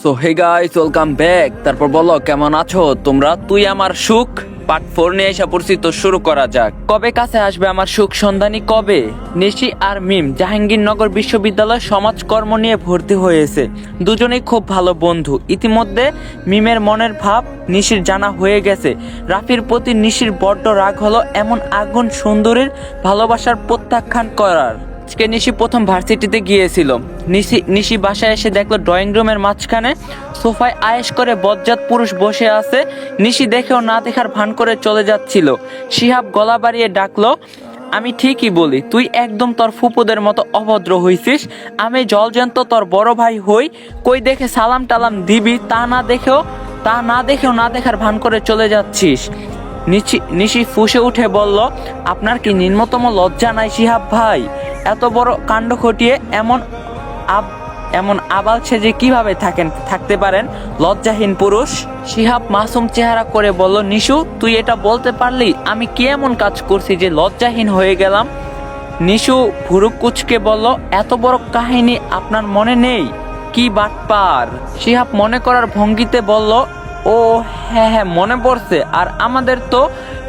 So hey guys, welcome back. তারপর বলো কেমন আছো তোমরা? তুই আমার সুখ পার্ট 4 নিয়ে এসে পড়ছি, তো শুরু করা যাক। কবে কাছে আসবে আমার সুখ সন্ধানী কবে? নিশি আর মিম জাহাঙ্গীরনগর বিশ্ববিদ্যালয় সমাজকর্ম নিয়ে ভর্তি হয়েছে। দুজনেই খুব ভালো বন্ধু। ইতিমধ্যে মিমের মনের ভাব নিশির জানা হয়ে গেছে। রাফির প্রতি নিশির বড্ড রাগ হলো এমন আগুন সুন্দরীর ভালোবাসার প্রত্যাখ্যান করার। আজকে নিশি প্রথম ভার্সিটিতে গিয়েছিল। নিশি বাসায় এসে দেখলো ড্রয়িং রুমের মাঝখানে সোফায় আয়েশ করে বজ্জাত পুরুষ বসে আছে। নিশি দেখেও না দেখার ভান করে চলে যাচ্ছিল। শিহাব গলা বাড়িয়ে ডাকলো, আমি ঠিকই বলি, তুই একদম তোর ফুপুদের মতো অভদ্র হইছিস। আমি জলজন্ত তোর বড় ভাই হই, কই দেখে সালাম টালাম দিবি, তা না দেখেও না দেখার ভান করে চলে যাচ্ছিস। নিশি ফুঁসে উঠে বলল, আপনার কি নিম্নতম লজ্জা নাই শিহাব ভাই? এত বড় কাণ্ড ঘটিয়ে এমন আবাল সেজে কিভাবে থাকতে পারেন লজ্জাহীন পুরুষ? শিহাব মাসুম চেহারা করে বলল, নিশু তুই এটা বলতে পারলি আমি কি এমন কাজ করছি যে লজ্জাহীন হয়ে গেলাম? নিশু ভুরু কুচকে বলল, এত বড় কাহিনী আপনার মনে নেই? কি বাটপার! শিহাব মনে করার ভঙ্গিতে বলল, ও হ্যাঁ মনে পড়ছে। আর আমাদের তো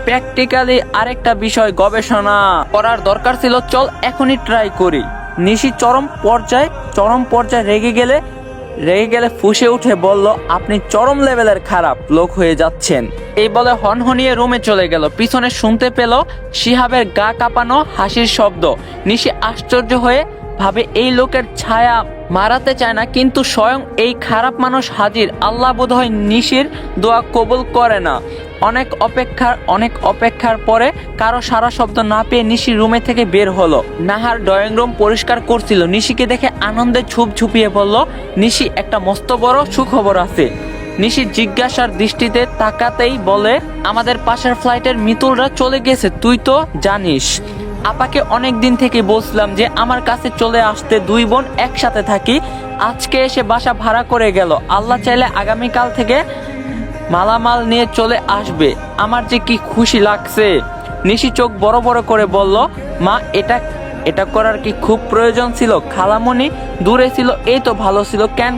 প্র্যাকটিক্যালি আরেকটা বিষয় গবেষণা করার দরকার ছিল, চল এখনই ট্রাই করি। নিশি চরম পর্যায়ে রেগে গেলে ফুঁসে উঠে বলল, আপনি চরম লেভেলের খারাপ লোক হয়ে যাচ্ছেন। এই বলে হনহনিয়ে রুমে চলে গেল। পিছনে শুনতে পেল শিহাবের গা কাঁপানো হাসির শব্দ। নিশি আশ্চর্য হয়ে ভাবে, এই লোকের ছায়া মারাতে চায় না, কিন্তু স্বয়ং এই খারাপ মানুষ হাজির। আল্লাহ বোধহয় নিশির দোয়া কবুল করে না। অনেক অপেক্ষার পরে কারো সারা শব্দ না পেয়ে নিশি রুমে থেকে বের হলো। নাহার ড্রয়িং রুম পরিষ্কার করছিল। নিশিকে দেখে আনন্দে ঝুপিয়ে বলল, নিশি একটা মস্ত বড় সুখবর আছে। নিশি জিজ্ঞাসার দৃষ্টিতে তাকাতেই বলে, আমাদের পাশের ফ্লাইটের মিতুলরা চলে গেছে, তুই তো জানিস। আপাকে অনেক দিন থেকে বলছিলাম যে আমার কাছে চলে আসতে, দুই বোন একসাথে থাকি। আজকে এসে বাসা ভাড়া করে গেল। আল্লাহ চাইলে আগামীকাল থেকে মালামাল নিয়ে চলে আসবে। আমার যে কি খুশি লাগছে। নিশি চোখ বড় বড় করে বলল, মা এটা করার কি খুব প্রয়োজন ছিল? খালামণি দূরে ছিল, এই তো ভালো ছিল, কেন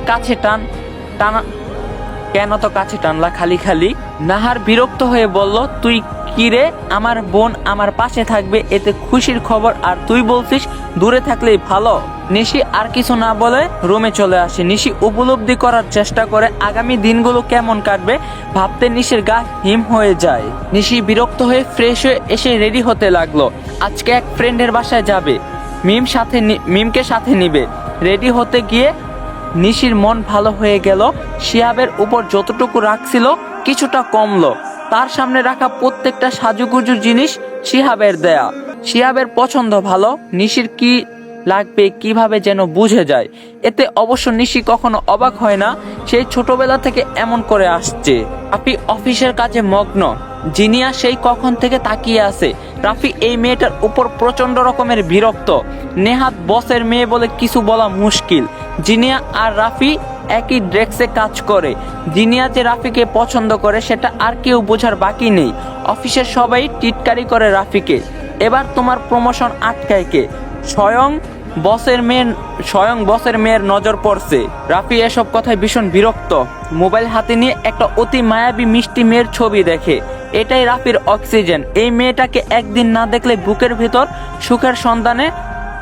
অত কাছে টানলা খালি? নাহার বিরক্ত হয়ে বলল, তুই কি রে? আমার বোন আমার পাশে থাকবে, এতে খুশির খবর, আর তুই বলছিস দূরে থাকলেই ভালো। নিশি আর কিছু না বলে রুমে চলে আসে। নিশি উপলব্ধি করার চেষ্টা করে আগামী দিনগুলো কেমন কাটবে। ভাবতে নিশির গা হিম হয়ে যায়। নিশি বিরক্ত হয়ে ফ্রেশ হয়ে এসে রেডি হতে লাগলো। আজকে এক ফ্রেন্ডের বাসায় যাবে, মিমকে সাথে নিবে। রেডি হতে গিয়ে নিশির মন ভালো হয়ে গেল। শিহাবের উপর যতটুকু রাখছিল কিছুটা কমলো। তার সামনে রাখা প্রত্যেকটা সাজুগুজু জিনিস শিহাবের দেয়া। শিহাবের পছন্দ ভালো, নিশির কি লাগবে কিভাবে যেন বুঝে যায়। এতে অবশ্য নিশি কখনো অবাক হয় না, সেই ছোটবেলা থেকে এমন করে আসছে। রাফি অফিসের কাজে মগ্ন। জিনিয়া সেই কখন থেকে তাকিয়ে আছে। রাফি এই মেয়েটার উপর প্রচন্ড রকমের বিরক্ত। নেহাত বসের মেয়ে বলে কিছু বলা মুশকিল। জিনিয়া আর রাফি একই ডেস্কে কাজ করে। জিনিয়া যে রাফিকে পছন্দ করে সেটা আর কেউ বোঝার বাকি নেই। অফিসের সবাই টিটকারি করে রাফিকে। এবার তোমার প্রমোশন আটকায় কে? স্বয়ং বসের মেয়ের নজর পড়ছে। রাফি এসব কথায় ভীষণ বিরক্ত। মোবাইল হাতে নিয়ে একটা অতি মায়াবী মিষ্টি মেয়ের ছবি দেখে। এটাই রাফির অক্সিজেন। এই মেয়েটাকে একদিন না দেখলে বুকের ভিতর সুখের সন্ধানে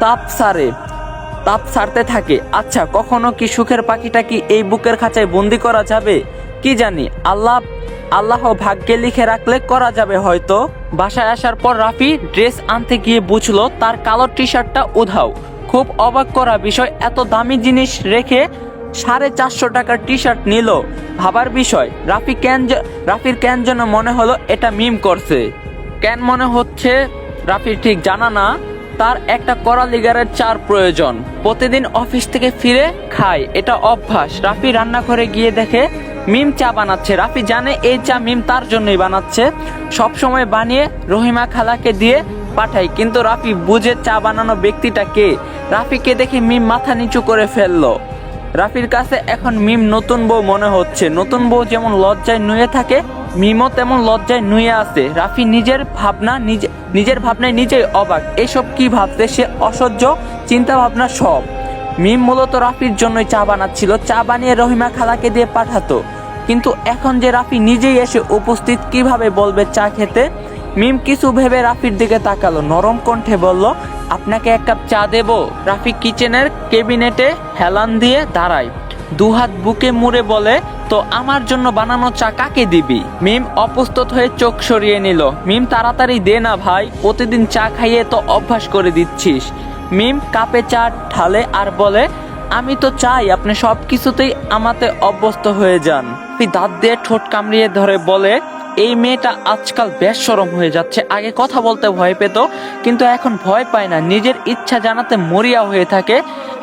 তাপ ছাড়তে থাকে। আচ্ছা, কখনো কি সুখের পাখিটা কি এই বুকের খাঁচায় বন্দি করা যাবে? কি জানি, আল্লাহ ভাগ্যে লিখে রাখলে করা যাবে হয়তো। বাসায় আসার পর রাফি ড্রেস আনতে গিয়ে বুঝলো তার কালো টি শার্টটা উধাও। খুব অবাক করা বিষয়, এত দামি জিনিস রেখে 450 টাকার টি শার্ট নিল। ভাবার বিষয়, রাফির কেন যেন মনে হলো এটা মিম করছে। কেন মনে হচ্ছে রাফির ঠিক জানা না। তার একটা করালিগারের চার প্রয়োজন। প্রতিদিন অফিস থেকে ফিরে খায়, এটা অভ্যাস। রাফি রান্নাঘরে গিয়ে দেখে মিম চা বানাচ্ছে। রাফি জানে এই চা মিম তার জন্যই বানাচ্ছে। সব সময় বানিয়ে রহিমা খালাকে দিয়ে পাঠায়, কিন্তু রাফি বুঝে চা বানানো ব্যক্তিটা কে। রাফিকে দেখে মিম মাথা নিচু করে ফেললো। রাফির কাছে এখন মিম নতুন বউ মনে হচ্ছে। নতুন বউ যেমন লজ্জায় নুয়ে থাকে, মিমও তেমন লজ্জায় নুয়ে আছে। রাফি নিজের ভাবনায় নিজেই অবাক। এসব কি ভাবছে সে? অসহ্য চিন্তা ভাবনা সব। মিম মূলত রাফির জন্যই চা বানাচ্ছিল, চা বানিয়ে রহিমা খালাকে দিয়ে পাঠাতো। কিন্তু এখন যে রাফি নিজেই এসে উপস্থিত, কিভাবে বলবে চা খেতে? মিম কিছু ভেবে রাফির দিকে তাকালো, নরম কণ্ঠে বলল, আপনাকে এক কাপ চা দেব? রাফি কিচেনের কেবিনেটে হেলান দিয়ে দাঁড়ায়, দুহাত বুকে মুড়ে বলে, তো আমার জন্য বানানো চা কাকে দিবি? মিম অপ্রস্তুত হয়ে চোখ সরিয়ে নিল। মিম তাড়াতাড়ি দে না ভাই, প্রতিদিন চা খাইয়ে তো অভ্যাস করে দিচ্ছিস। মিম কাপে চা ঢালে আর বলে, আমি তো চাই আপনি সব কিছুতেই আমাতে অভ্যস্ত হয়ে যান। দাঁত দিয়ে ঠোঁট কামড়িয়ে ধরে বলে, এই মেয়েটা আজকাল বেশ শরম হয়ে যাচ্ছে। আগে কথা বলতে ভয় পেত, কিন্তু এখন ভয় পায় না, নিজের ইচ্ছা জানাতে মরিয়া হয়ে থাকে।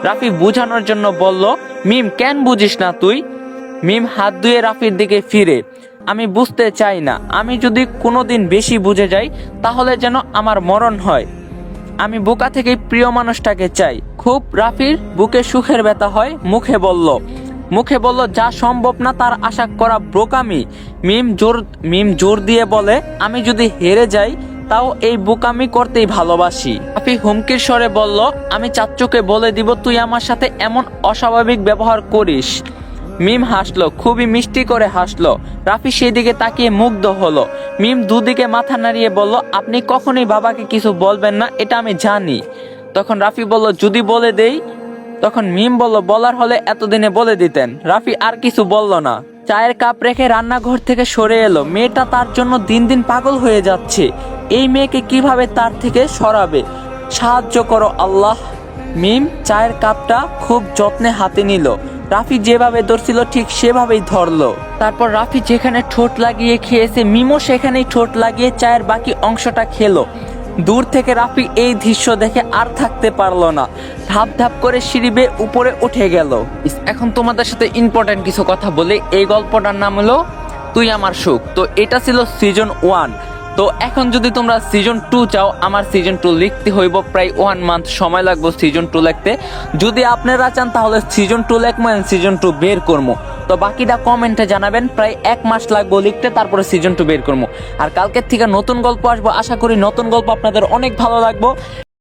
রাফি বুঝানোর জন্য বলল, মিম কেন বুঝিস না তুই? মিম হাত ধুয়ে রাফির দিকে ফিরে, আমি বুঝতে চাই না, আমি যদি কোনোদিন বেশি বুঝে যাই তাহলে যেন আমার মরণ হয়। আমি বোকা থেকে প্রিয় মানুষটাকে চাই খুব। রাফির বুকে সুখের ব্যথা হয়, মুখে বলল যা সম্ভব না তার আশা করা বোকামি। মিম জোর দিয়ে বলে, আমি যদি হেরে যাই তাও এই বোকামি করতেই ভালোবাসি। রাফি হুমকির স্বরে বলল, আমি চাচ্চুকে বলে দিব তুই আমার সাথে এমন অস্বাভাবিক ব্যবহার করিস। মিম হাসলো, খুবই মিষ্টি করে হাসলো। রাফি সেই দিকে তাকিয়ে মুগ্ধ হলো। মিম দুদিকে মাথা নাড়িয়ে বলল, আপনি কখনোই বাবাকে কিছু বলবেন না, এটা আমি জানি। তখন রাফি বলল, যদি বলে দেই? তখন মিম বলল, বলার হলে এতদিনে বলে দিতেন। রাফি আর কিছু বলল না, চায়ের কাপ রেখে রান্নাঘর থেকে সরে এলো। মেয়েটা তার জন্য দিন দিন পাগল হয়ে যাচ্ছে। এই মেয়েকে কিভাবে তার থেকে সরাবে? সাহায্য করো আল্লাহ। মিম চায়ের কাপটা খুব যত্নে হাতে নিল। রাফি যেভাবে ধরছিল ঠিক সেভাবেই ধরলো। তারপর রাফি যেখানে ঠোঁট লাগিয়ে খেয়েছে, মিমও সেখানেই ঠোঁট লাগিয়ে চায়ের বাকি অংশটা খেলো। দূর থেকে রাফি এই দৃশ্য দেখে আর থাকতে পারলো না, ধাপ ধাপ করে সিঁড়ি বেয়ে উপরে উঠে গেল। এখন তোমাদের সাথে ইম্পর্টেন্ট কিছু কথা বলি। এই গল্পটার নাম হলো তুই আমার সুখ। তো এটা ছিল সিজন 1। তো এখন যদি তোমরা সিজন 2 চাও, আমার সিজন 2 লিখতে হইব প্রায় 1 মান্থ সময় লাগবে সিজন 2 লিখতে। যদি আপনারা চান তাহলে সিজন 2 লিখবো, সিজন 2 বের করবো। তো বাকিটা কমেন্টে জানাবেন। প্রায় 1 মাস লাগবে লিখতে, তারপরে সিজন 2 বের করবো। আর কালকের থেকে নতুন গল্প আসবো, আশা করি নতুন গল্প আপনাদের অনেক ভালো লাগবে।